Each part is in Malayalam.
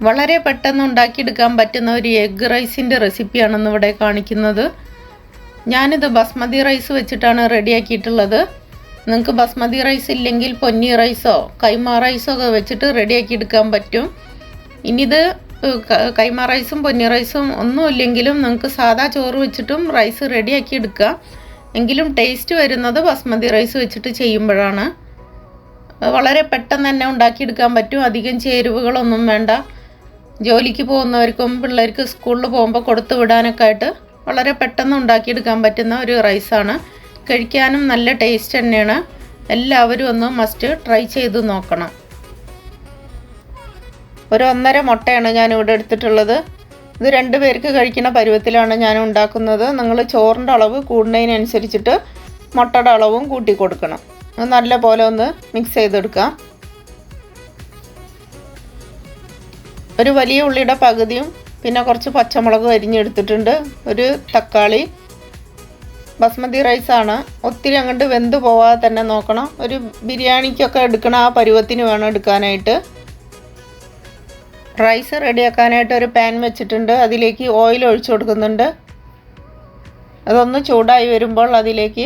വളരെ പെട്ടെന്ന് ഉണ്ടാക്കിയെടുക്കാൻ പറ്റുന്ന ഒരു എഗ്ഗ് റൈസിൻ്റെ റെസിപ്പിയാണ് ഇവിടെ കാണിക്കുന്നത്. ഞാനിത് ബസ്മതി റൈസ് വെച്ചിട്ടാണ് റെഡിയാക്കിയിട്ടുള്ളത്. നിങ്ങൾക്ക് ബസ്മതി റൈസ് ഇല്ലെങ്കിൽ പൊന്നി റൈസോ കൈമ റൈസോ ഒക്കെ വെച്ചിട്ട് റെഡിയാക്കിയെടുക്കാൻ പറ്റും. ഇനിയിത് കൈമ റൈസും പൊന്നി റൈസും ഒന്നും ഇല്ലെങ്കിലും നിങ്ങൾക്ക് സാദാ ചോറ് വെച്ചിട്ടും റൈസ് റെഡിയാക്കി എടുക്കുക. എങ്കിലും ടേസ്റ്റ് വരുന്നത് ബസ്മതി റൈസ് വെച്ചിട്ട് ചെയ്യുമ്പോഴാണ്. വളരെ പെട്ടെന്ന് തന്നെ ഉണ്ടാക്കിയെടുക്കാൻ പറ്റും. അധികം ചേരുവകളൊന്നും വേണ്ട. ജോലിക്ക് പോകുന്നവർക്കും പിള്ളേർക്ക് സ്കൂളിൽ പോകുമ്പോൾ കൊടുത്തു വിടാനൊക്കെ ആയിട്ട് വളരെ പെട്ടെന്ന് ഉണ്ടാക്കിയെടുക്കാൻ പറ്റുന്ന ഒരു റൈസാണ്. കഴിക്കാനും നല്ല ടേസ്റ്റ് തന്നെയാണ്. എല്ലാവരും ഒന്ന് മസ്റ്റ് ട്രൈ ചെയ്ത് നോക്കണം. ഒരു 1.5 മുട്ടയാണ് ഞാനിവിടെ എടുത്തിട്ടുള്ളത്. ഇത് 2 പേർക്ക് കഴിക്കുന്ന പരുവത്തിലാണ് ഞാൻ ഉണ്ടാക്കുന്നത്. നിങ്ങൾ ചോറിൻ്റെ അളവ് കൂടുന്നതിനനുസരിച്ചിട്ട് മുട്ടയുടെ അളവും കൂട്ടി കൊടുക്കണം. നല്ല പോലെ ഒന്ന് മിക്സ് ചെയ്തെടുക്കാം. ഒരു വലിയ ഉള്ളിയുടെ പകുതിയും പിന്നെ കുറച്ച് പച്ചമുളക് അരിഞ്ഞെടുത്തിട്ടുണ്ട്. ഒരു തക്കാളി. ബസ്മതി റൈസാണ്. ഒത്തിരി അങ്ങോട്ട് വെന്ത് പോവാതെ തന്നെ നോക്കണം. ഒരു ബിരിയാണിക്കൊക്കെ എടുക്കണ ആ പരുവത്തിന് വേണം എടുക്കാനായിട്ട്. റൈസ് റെഡിയാക്കാനായിട്ട് ഒരു പാൻ വെച്ചിട്ടുണ്ട്. അതിലേക്ക് ഓയിൽ ഒഴിച്ചു കൊടുക്കുന്നുണ്ട്. അതൊന്ന് ചൂടായി വരുമ്പോൾ അതിലേക്ക്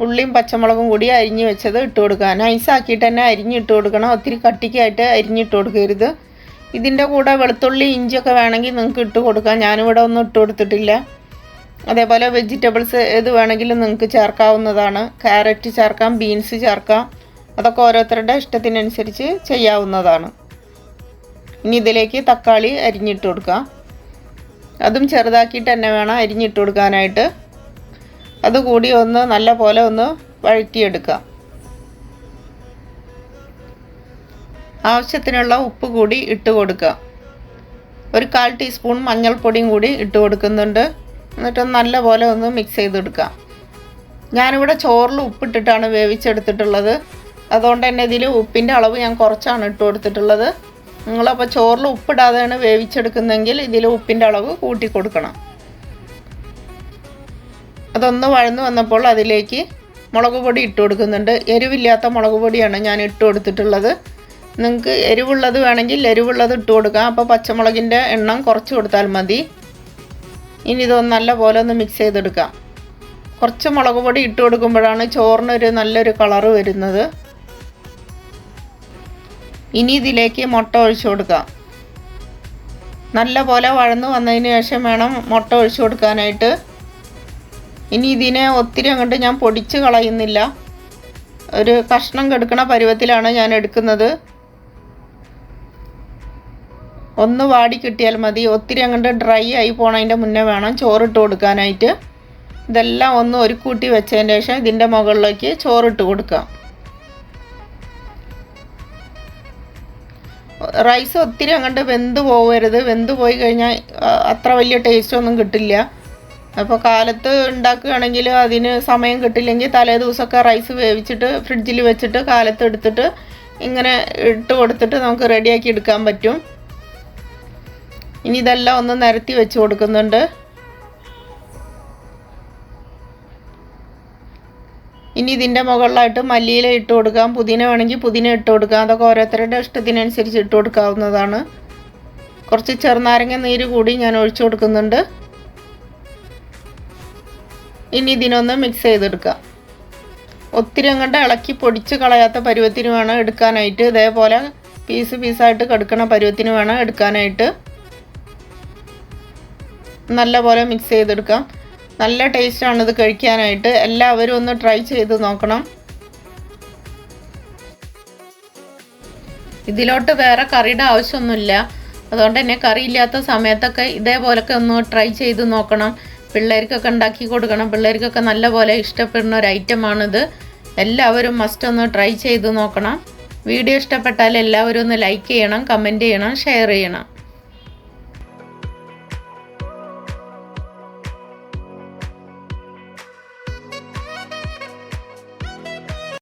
ഉള്ളിയും പച്ചമുളകും കൂടി അരിഞ്ഞ് വെച്ചത് ഇട്ട് കൊടുക്കുക. നൈസാക്കിയിട്ട് തന്നെ അരിഞ്ഞിട്ട് കൊടുക്കണം. ഒത്തിരി കട്ടിക്കായിട്ട് അരിഞ്ഞിട്ട് കൊടുക്കരുത്. ഇതിൻ്റെ കൂടെ വെളുത്തുള്ളി ഇഞ്ചിയൊക്കെ വേണമെങ്കിൽ നിങ്ങൾക്ക് ഇട്ട് കൊടുക്കാം. ഞാനിവിടെ ഒന്നും ഇട്ട് കൊടുത്തിട്ടില്ല. അതേപോലെ വെജിറ്റബിൾസ് ഏത് വേണമെങ്കിലും നിങ്ങൾക്ക് ചേർക്കാവുന്നതാണ്. ക്യാരറ്റ് ചേർക്കാം, ബീൻസ് ചേർക്കാം. അതൊക്കെ ഓരോരുത്തരുടെ ഇഷ്ടത്തിനനുസരിച്ച് ചെയ്യാവുന്നതാണ്. ഇനി ഇതിലേക്ക് തക്കാളി അരിഞ്ഞിട്ട് കൊടുക്കാം. അതും ചെറുതാക്കിയിട്ട് തന്നെ വേണം അരിഞ്ഞിട്ട് കൊടുക്കാനായിട്ട്. അതുകൂടി ഒന്ന് നല്ല പോലെ ഒന്ന് വഴറ്റിയെടുക്കാം. ആവശ്യത്തിനുള്ള ഉപ്പ് കൂടി ഇട്ട് കൊടുക്കുക. ഒരു 1/4 ടീസ്പൂൺ മഞ്ഞൾപ്പൊടിയും കൂടി ഇട്ട് കൊടുക്കുന്നുണ്ട്. എന്നിട്ട് നല്ല പോലെ ഒന്ന് മിക്സ് ചെയ്തെടുക്കാം. ഞാനിവിടെ ചോറിൽ ഉപ്പിട്ടിട്ടാണ് വേവിച്ചെടുത്തിട്ടുള്ളത്. അതുകൊണ്ട് തന്നെ ഇതിൽ ഉപ്പിൻ്റെ അളവ് ഞാൻ കുറച്ചാണ് ഇട്ട് കൊടുത്തിട്ടുള്ളത്. നിങ്ങളപ്പോൾ ചോറിൽ ഉപ്പിടാതെയാണ് വേവിച്ചെടുക്കുന്നതെങ്കിൽ ഇതിൽ ഉപ്പിൻ്റെ അളവ് കൂട്ടി കൊടുക്കണം. അതൊന്ന് വഴന്ന് വന്നപ്പോൾ അതിലേക്ക് മുളക് പൊടി ഇട്ട് കൊടുക്കുന്നുണ്ട്. എരിവില്ലാത്ത മുളക് പൊടിയാണ് ഞാൻ ഇട്ട് കൊടുത്തിട്ടുള്ളത്. നിങ്ങൾക്ക് എരിവുള്ളത് വേണമെങ്കിൽ എരിവുള്ളത് ഇട്ട് കൊടുക്കാം. അപ്പോൾ പച്ചമുളകിൻ്റെ എണ്ണം കുറച്ച് കൊടുത്താൽ മതി. ഇനി ഇതൊന്ന് നല്ല പോലെ ഒന്ന് മിക്സ് ചെയ്തെടുക്കാം. കുറച്ച് മുളക് പൊടി ഇട്ട് കൊടുക്കുമ്പോഴാണ് ചോറിനൊരു നല്ലൊരു കളറ് വരുന്നത്. ഇനി ഇതിലേക്ക് മുട്ട ഒഴിച്ചു കൊടുക്കാം. നല്ല പോലെ വഴന്ന് വന്നതിന് ശേഷം വേണം മുട്ട ഒഴിച്ചു കൊടുക്കാനായിട്ട്. ഇനി ഇതിനെ ഒത്തിരി അങ്ങോട്ട് ഞാൻ പൊടിച്ച് കളയുന്നില്ല. ഒരു കഷ്ണം കെടുക്കണ പരുവത്തിലാണ് ഞാൻ എടുക്കുന്നത്. ഒന്ന് വാടി കിട്ടിയാൽ മതി. ഒത്തിരി അങ്ങോട്ട് ഡ്രൈ ആയി പോണതിൻ്റെ മുന്നേ വേണം ചോറിട്ട് കൊടുക്കാനായിട്ട്. ഇതെല്ലാം ഒന്ന് ഒരു കൂട്ടി വെച്ചതിന് ശേഷം ഇതിൻ്റെ മുകളിലേക്ക് ചോറിട്ട് കൊടുക്കാം. റൈസ് ഒത്തിരി അങ്ങോട്ട് വെന്ത് പോകരുത്. വെന്ത് പോയി കഴിഞ്ഞാൽ അത്ര വലിയ ടേസ്റ്റൊന്നും കിട്ടില്ല. അപ്പോൾ കാലത്ത് ഉണ്ടാക്കുകയാണെങ്കിൽ അതിന് സമയം കിട്ടില്ലെങ്കിൽ തലേ ദിവസമൊക്കെ റൈസ് വേവിച്ചിട്ട് ഫ്രിഡ്ജിൽ വെച്ചിട്ട് കാലത്ത് എടുത്തിട്ട് ഇങ്ങനെ ഇട്ട് കൊടുത്തിട്ട് നമുക്ക് റെഡിയാക്കി എടുക്കാൻ പറ്റും. ഇനി ഇതെല്ലാം ഒന്ന് നിരത്തി വെച്ച് കൊടുക്കുന്നുണ്ട്. ഇനി ഇതിൻ്റെ മുകളിലായിട്ട് മല്ലിയില ഇട്ട് കൊടുക്കാം. പുതിന വേണമെങ്കിൽ പുതിന ഇട്ട് കൊടുക്കാം. അതൊക്കെ ഓരോരുത്തരുടെ ഇഷ്ടത്തിനനുസരിച്ച് ഇട്ട് കൊടുക്കാവുന്നതാണ്. കുറച്ച് ചെറുനാരങ്ങ നീര് കൂടി ഞാൻ ഒഴിച്ചു കൊടുക്കുന്നുണ്ട്. ഇനി ഇതിനൊന്ന് മിക്സ് ചെയ്തെടുക്കാം. ഒത്തിരി അങ്ങോട്ട് ഇളക്കി പൊടിച്ച് കളയാത്ത പരുവത്തിന് വേണം എടുക്കാനായിട്ട്. ഇതേപോലെ പീസായിട്ട് കെടുക്കണ പരുവത്തിന് വേണം എടുക്കാനായിട്ട്. നല്ല പോലെ മിക്സ് ചെയ്തെടുക്കാം. നല്ല ടേസ്റ്റാണ് ഇത് കഴിക്കാനായിട്ട്. എല്ലാവരും ഒന്ന് ട്രൈ ചെയ്ത് നോക്കണം. ഇതിലോട്ട് വേറെ കറിയുടെ ആവശ്യമൊന്നുമില്ല. അതുകൊണ്ട് തന്നെ കറിയില്ലാത്ത സമയത്തൊക്കെ ഇതേപോലൊക്കെ ഒന്ന് ട്രൈ ചെയ്ത് നോക്കണം. പിള്ളേർക്കൊക്കെ ഉണ്ടാക്കി കൊടുക്കണം. പിള്ളേർക്കൊക്കെ നല്ല പോലെ ഇഷ്ടപ്പെടുന്ന ഒരു ഐറ്റമാണിത്. എല്ലാവരും മസ്റ്റ് ഒന്ന് ട്രൈ ചെയ്ത് നോക്കണം. വീഡിയോ ഇഷ്ടപ്പെട്ടാൽ എല്ലാവരും ഒന്ന് ലൈക്ക് ചെയ്യണം, കമൻറ്റ് ചെയ്യണം, ഷെയർ ചെയ്യണം.